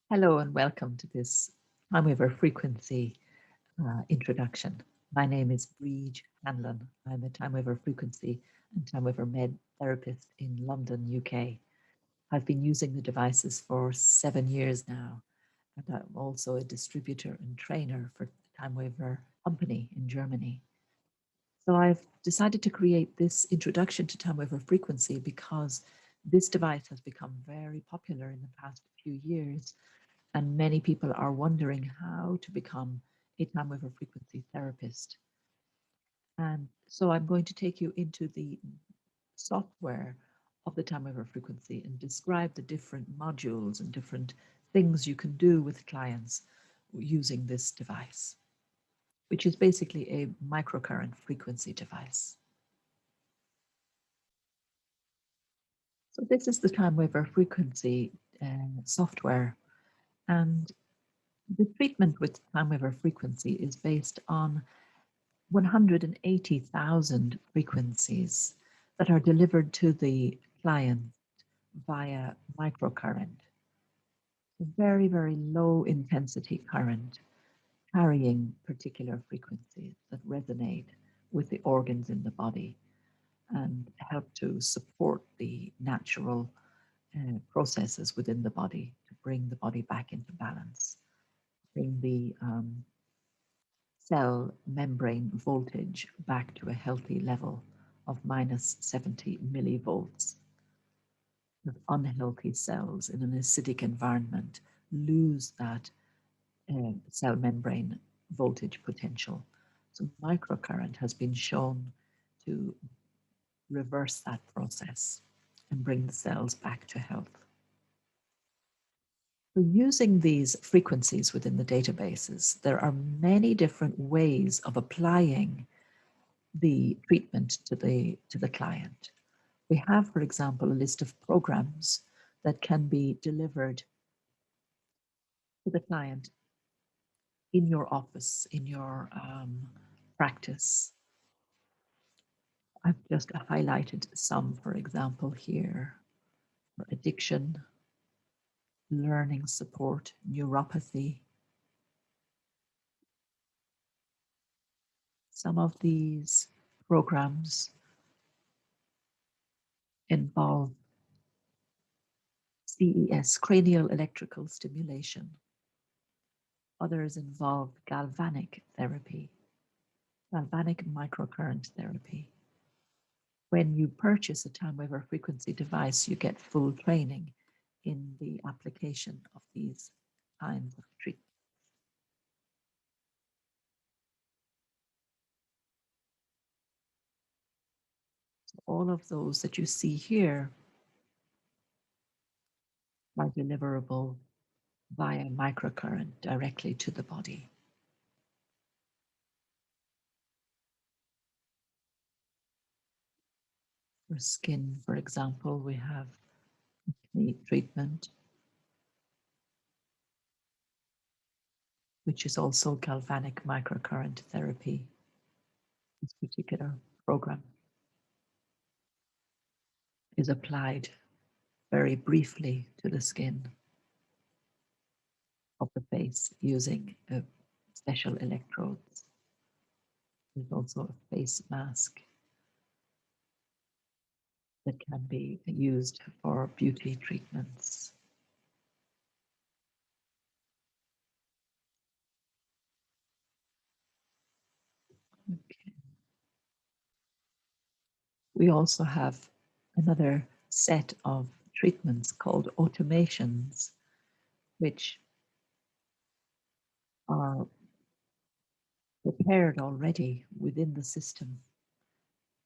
Hello and welcome to this Timewaver Frequency introduction. My name is Brid Hanlon. I'm a Timewaver Frequency and Timewaver Med therapist in London, UK. I've been using the devices for 7 years now, and I'm also a distributor and trainer for the Timewaver company in Germany. So I've decided to create this introduction to Timewaver Frequency because this device has become very popular in the past few years, and many people are wondering how to become a Timewaver Frequency therapist. And so I'm going to take you into the software of the Timewaver Frequency and describe the different modules and different things you can do with clients using this device, which is basically a microcurrent frequency device. So this is the Timewaver Frequency software, and the treatment with Timewaver Frequency is based on 180,000 frequencies that are delivered to the client via microcurrent. A very, very low intensity current carrying particular frequencies that resonate with the organs in the body and help to support the natural processes within the body to bring the body back into balance, bring the cell membrane voltage back to a healthy level of minus 70 millivolts. If unhealthy cells in an acidic environment lose that cell membrane voltage potential. So microcurrent has been shown to reverse that process and bring the cells back to health. So using these frequencies within the databases, there are many different ways of applying the treatment to the client. We have, for example, a list of programs that can be delivered to the client in your office, in your practice. I've just highlighted some, for example, here for addiction, learning support, neuropathy. Some of these programs involve CES, cranial electrical stimulation. Others involve galvanic therapy, galvanic microcurrent therapy. When you purchase a Timewaver frequency device, you get full training in the application of these kinds of treatment. So all of those that you see here are deliverable via microcurrent directly to the body. For skin, for example, we have acne treatment, which is also galvanic microcurrent therapy, this particular program is applied very briefly to the skin of the face using special electrodes. There's also a face mask that can be used for beauty treatments. Okay. We also have another set of treatments called automations, which are prepared already within the system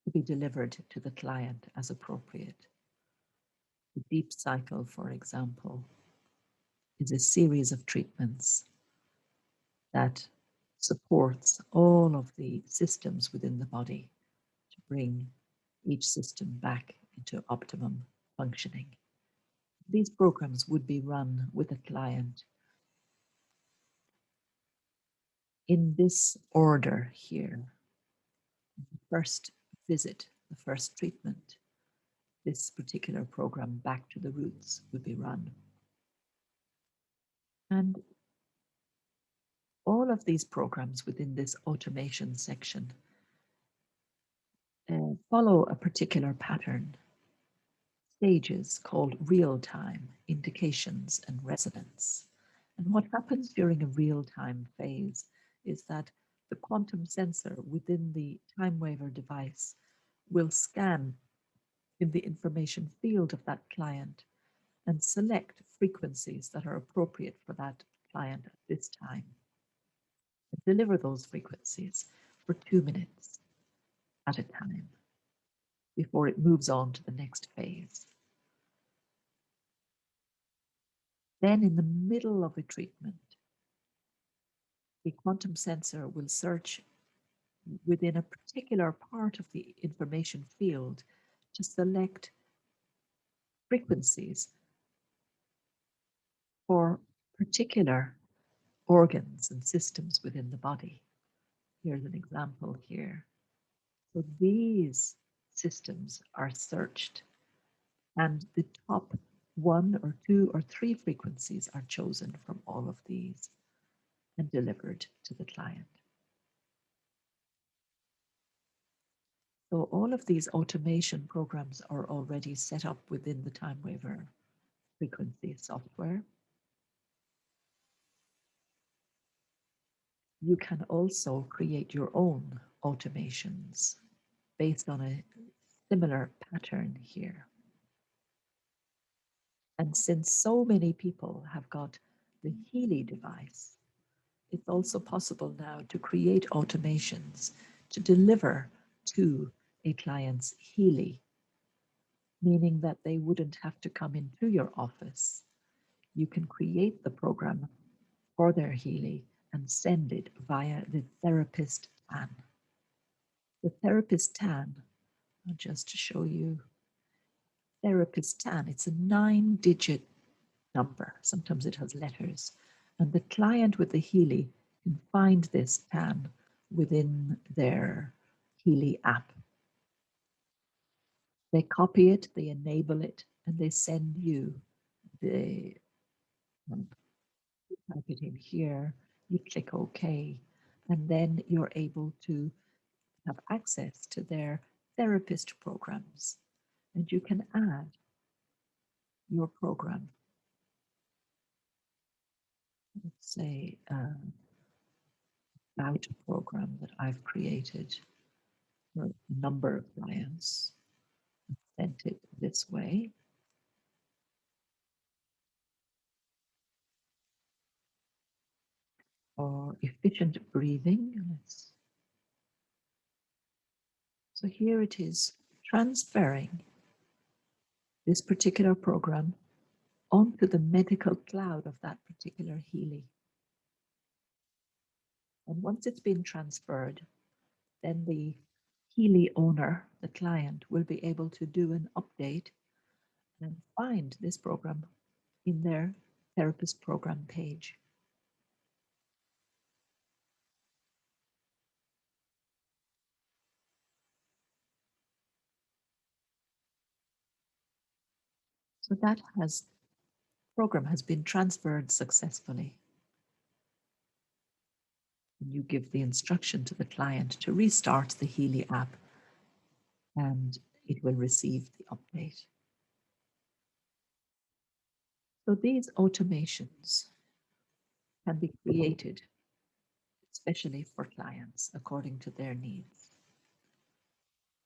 to be delivered to the client as appropriate. The deep cycle, for example, is a series of treatments that supports all of the systems within the body to bring each system back into optimum functioning. These programs would be run with a client in this order here. The first visit, the first treatment, this particular program, Back to the Roots, would be run. And all of these programs within this automation section follow a particular pattern, stages called real-time, indications, and resonance. And what happens during a real-time phase is that the quantum sensor within the Timewaver device will scan in the information field of that client and select frequencies that are appropriate for that client at this time. And deliver those frequencies for 2 minutes at a time before it moves on to the next phase. Then in the middle of a treatment, the quantum sensor will search within a particular part of the information field to select frequencies for particular organs and systems within the body. Here's an example here. So these systems are searched, and the top 1 or 2 or 3 frequencies are chosen from all of these and delivered to the client. So all of these automation programs are already set up within the Timewaver frequency software. You can also create your own automations based on a similar pattern here. And since so many people have got the Healy device, it's also possible now to create automations to deliver to a client's Healy, meaning that they wouldn't have to come into your office. You can create the program for their Healy and send it via the Therapist TAN. The Therapist TAN, just to show you, Therapist TAN, it's a 9-digit number. Sometimes it has letters. And the client with the Healy can find this TAN within their Healy app. They copy it, they enable it, and they send you the type it in here, you click OK, and then you're able to have access to their therapist programs. And you can add your program. Let's say about a program that I've created for a number of clients, sent it this way. Or efficient breathing. So here it is, transferring this particular program onto the medical cloud of that particular Healy. And once it's been transferred, then the Healy owner, the client, will be able to do an update and find this program in their therapist program page. So that program has been transferred successfully. You give the instruction to the client to restart the Healy app, and it will receive the update. So these automations can be created, especially for clients, according to their needs.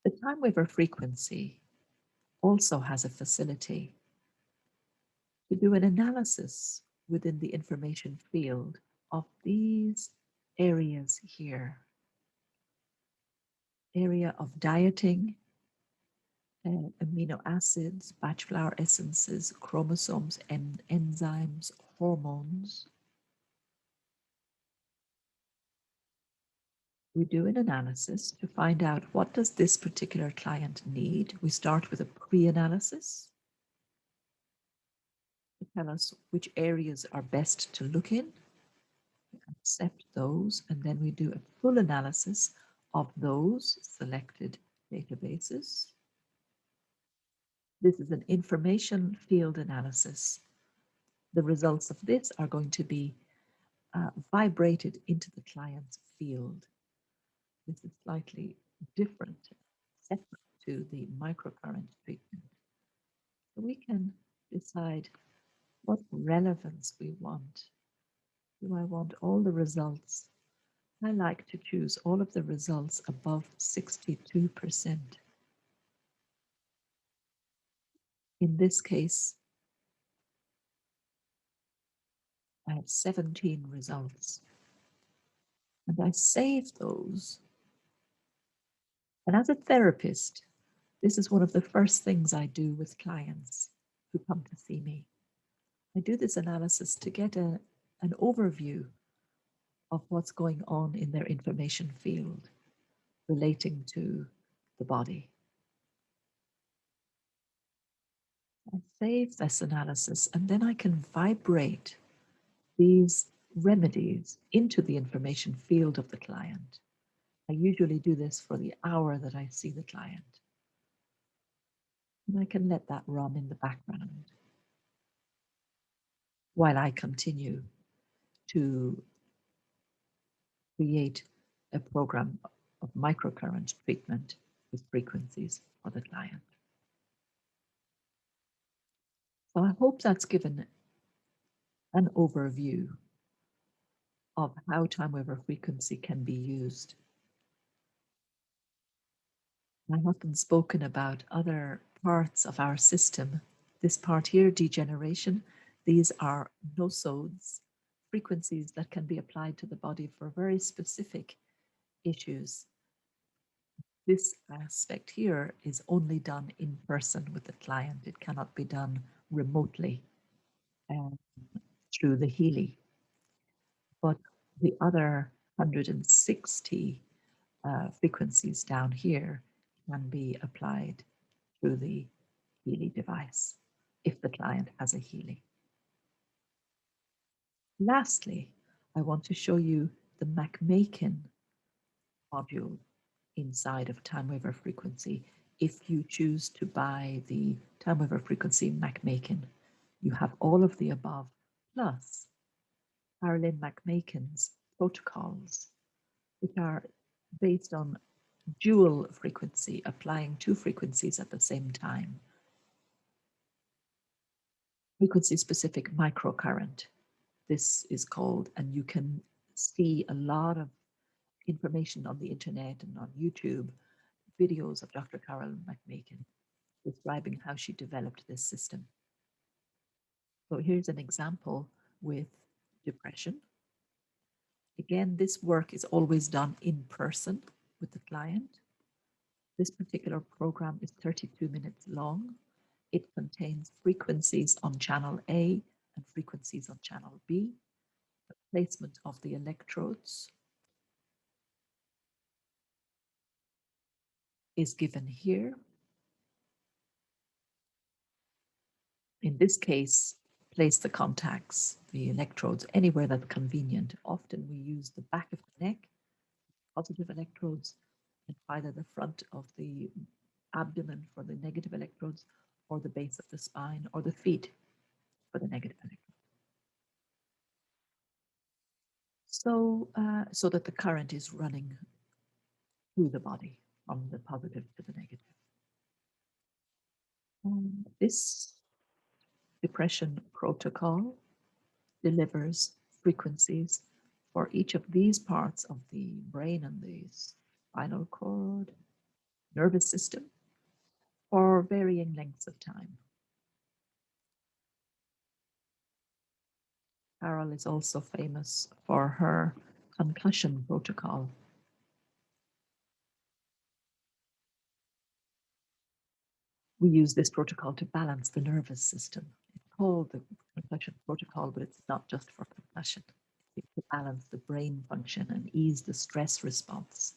The Timewaver frequency also has a facility to do an analysis within the information field of these areas here. Area of dieting, amino acids, batch flower essences, chromosomes, and enzymes, hormones. We do an analysis to find out what does this particular client need. We start with a pre-analysis to tell us which areas are best to look in, accept those, and then we do a full analysis of those selected databases. This is an information field analysis The results of this are going to be vibrated into the client's field. This is slightly different, separate to the microcurrent treatment. So we can decide what relevance we want. Do I want all the results? I like to choose all of the results above 62%. In this case, I have 17 results. And I save those. And as a therapist, this is one of the first things I do with clients who come to see me. I do this analysis to get an overview of what's going on in their information field relating to the body. I save this analysis and then I can vibrate these remedies into the information field of the client. I usually do this for the hour that I see the client. And I can let that run in the background while I continue to create a program of microcurrent treatment with frequencies for the client. So I hope that's given an overview of how Timewaver frequency can be used. I haven't spoken about other parts of our system. This part here, degeneration, these are nosodes, frequencies that can be applied to the body for very specific issues. This aspect here is only done in person with the client. It cannot be done remotely through the Healy. But the other 160 frequencies down here can be applied through the Healy device if the client has a Healy. Lastly, I want to show you the MacMakin module inside of Timewaver Frequency. If you choose to buy the Timewaver Frequency MacMakin, you have all of the above, plus Carolyn MacMakin's protocols, which are based on dual frequency, applying two frequencies at the same time. Frequency-specific microcurrent, this is called, and you can see a lot of information on the internet and on YouTube, videos of Dr. Carol MacMakin describing how she developed this system. So here's an example with depression. Again, this work is always done in person with the client. This particular program is 32 minutes long. It contains frequencies on channel A and frequencies on channel B. The placement of the electrodes is given here. In this case, place the contacts, the electrodes, anywhere that's convenient. Often we use the back of the neck, positive electrodes, and either the front of the abdomen for the negative electrodes, or the base of the spine, or the feet for the negative electrodes. So that the current is running through the body from the positive to the negative. This depression protocol delivers frequencies for each of these parts of the brain and the spinal cord, nervous system, for varying lengths of time. Carol is also famous for her concussion protocol. We use this protocol to balance the nervous system. It's called the concussion protocol, but it's not just for concussion. It's to balance the brain function and ease the stress response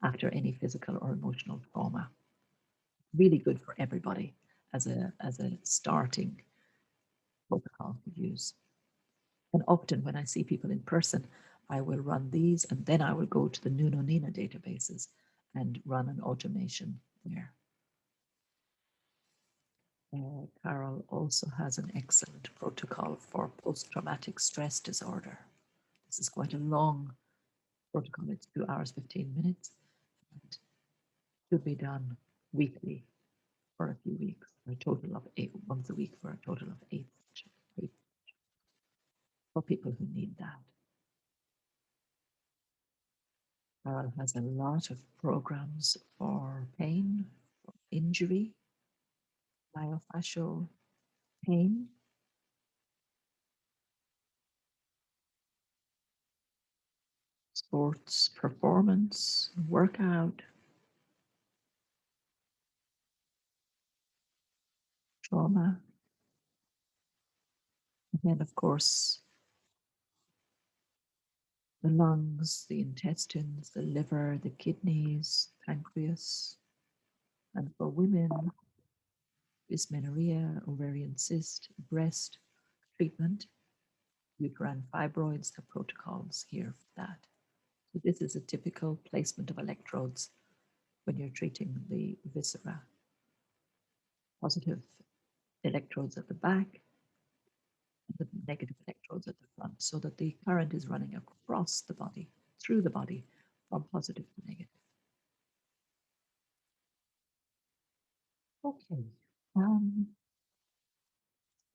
after any physical or emotional trauma. Really good for everybody as a starting protocol to use. And often when I see people in person, I will run these and then I will go to the Nunonina databases and run an automation there. Carol also has an excellent protocol for post-traumatic stress disorder. This is quite a long protocol. It's 2 hours, 15 minutes. And should be done weekly for a few weeks, for a total of 8, once a week for a total of 8 for people who need that. Carol has a lot of programs for pain, for injury, myofascial pain, sports performance, workout, trauma, and then, of course, the lungs, the intestines, the liver, the kidneys, pancreas, and for women, dysmenorrhea, ovarian cyst, breast treatment, uterine fibroids, the protocols here for that. So this is a typical placement of electrodes when you're treating the viscera. Positive electrodes at the back, and the negative electrodes at the front, so that the current is running across the body, through the body, from positive to negative. Okay.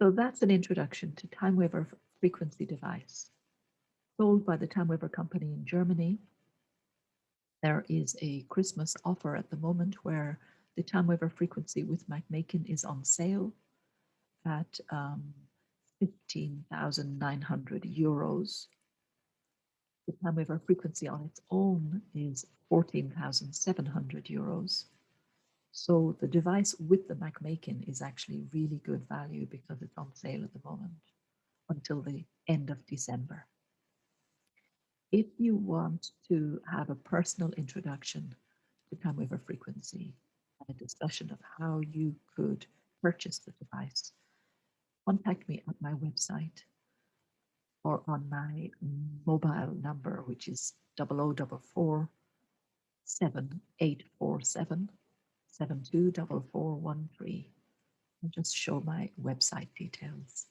So that's an introduction to Timewaver frequency device. Sold by the Timewaver company in Germany. There is a Christmas offer at the moment where the Timewaver frequency with McMakin is on sale at 15,900 euros. The Timewaver frequency on its own is 14,700 euros. So the device with the McMakin is actually really good value because it's on sale at the moment until the end of December. If you want to have a personal introduction to Timewaver frequency and a discussion of how you could purchase the device, contact me at my website or on my mobile number, which is 0044 7847 724413. I'll just show my website details.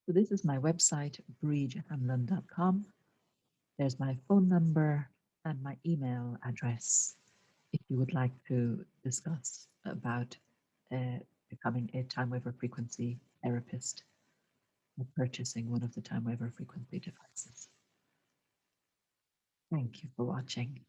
So this is my website, bridhanlon.com. There's my phone number and my email address if you would like to discuss about becoming a Timewaver frequency therapist or purchasing one of the Timewaver frequency devices. Thank you for watching.